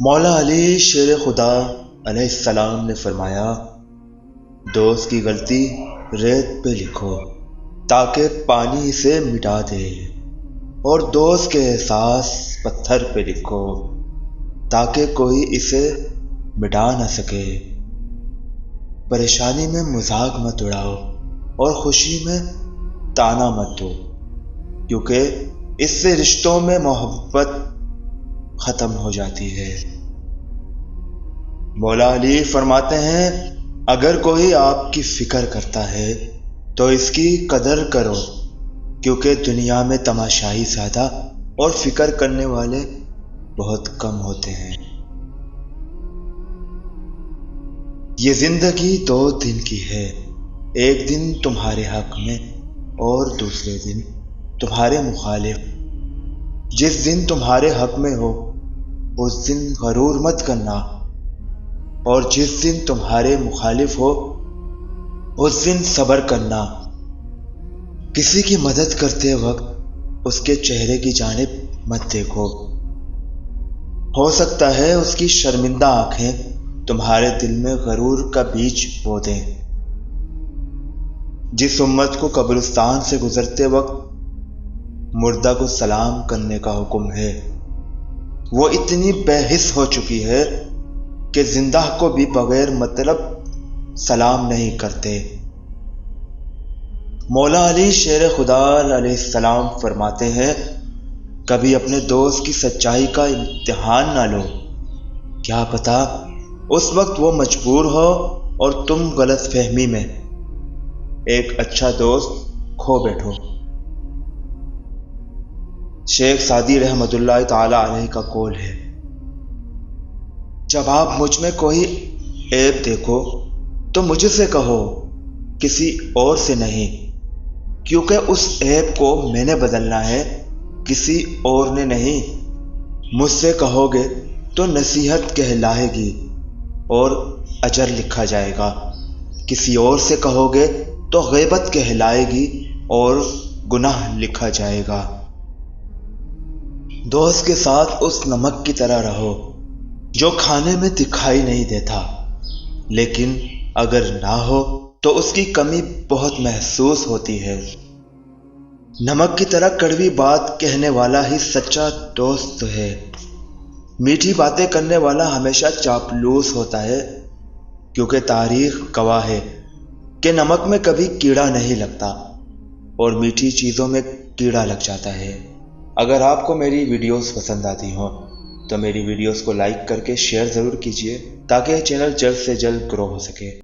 مولا علی شیر خدا علیہ السلام نے فرمایا، دوست کی غلطی ریت پہ لکھو تاکہ پانی اسے مٹا دے، اور دوست کے احساس پتھر پہ لکھو تاکہ کوئی اسے مٹا نہ سکے۔ پریشانی میں مذاق مت اڑاؤ اور خوشی میں تانا مت دو، کیونکہ اس سے رشتوں میں محبت ختم ہو جاتی ہے۔ مولا علی فرماتے ہیں، اگر کوئی آپ کی فکر کرتا ہے تو اس کی قدر کرو، کیونکہ دنیا میں تماشائی زیادہ اور فکر کرنے والے بہت کم ہوتے ہیں۔ یہ زندگی 2 دن کی ہے، ایک دن تمہارے حق میں اور دوسرے دن تمہارے مخالف۔ جس دن تمہارے حق میں ہو اس دن غرور مت کرنا، اور جس دن تمہارے مخالف ہو اس دن صبر کرنا۔ کسی کی مدد کرتے وقت اس کے چہرے کی جانب مت دیکھو، ہو سکتا ہے اس کی شرمندہ آنکھیں تمہارے دل میں غرور کا بیج بو دیں۔ جس امت کو قبرستان سے گزرتے وقت مردہ کو سلام کرنے کا حکم ہے، وہ اتنی بے حس ہو چکی ہے کہ زندہ کو بھی بغیر مطلب سلام نہیں کرتے۔ مولا علی شیر خدا علیہ السلام فرماتے ہیں، کبھی اپنے دوست کی سچائی کا امتحان نہ لو، کیا پتہ اس وقت وہ مجبور ہو اور تم غلط فہمی میں ایک اچھا دوست کھو بیٹھو۔ شیخ سعدی رحمۃ اللہ تعالی علیہ کا قول ہے، جب آپ مجھ میں کوئی عیب دیکھو تو مجھ سے کہو، کسی اور سے نہیں، کیونکہ اس عیب کو میں نے بدلنا ہے، کسی اور نے نہیں۔ مجھ سے کہو گے تو نصیحت کہلائے گی اور اجر لکھا جائے گا، کسی اور سے کہو گے تو غیبت کہلائے گی اور گناہ لکھا جائے گا۔ دوست کے ساتھ اس نمک کی طرح رہو جو کھانے میں دکھائی نہیں دیتا، لیکن اگر نہ ہو تو اس کی کمی بہت محسوس ہوتی ہے۔ نمک کی طرح کڑوی بات کہنے والا ہی سچا دوست ہے۔ میٹھی باتیں کرنے والا ہمیشہ چاپلوس ہوتا ہے، کیونکہ تاریخ گواہ ہے کہ نمک میں کبھی کیڑا نہیں لگتا اور میٹھی چیزوں میں کیڑا لگ جاتا ہے۔ اگر آپ کو میری ویڈیوز پسند آتی ہوں تو میری ویڈیوز کو لائک کر کے شیئر ضرور کیجیے تاکہ چینل جلد سے جلد گرو ہو سکے۔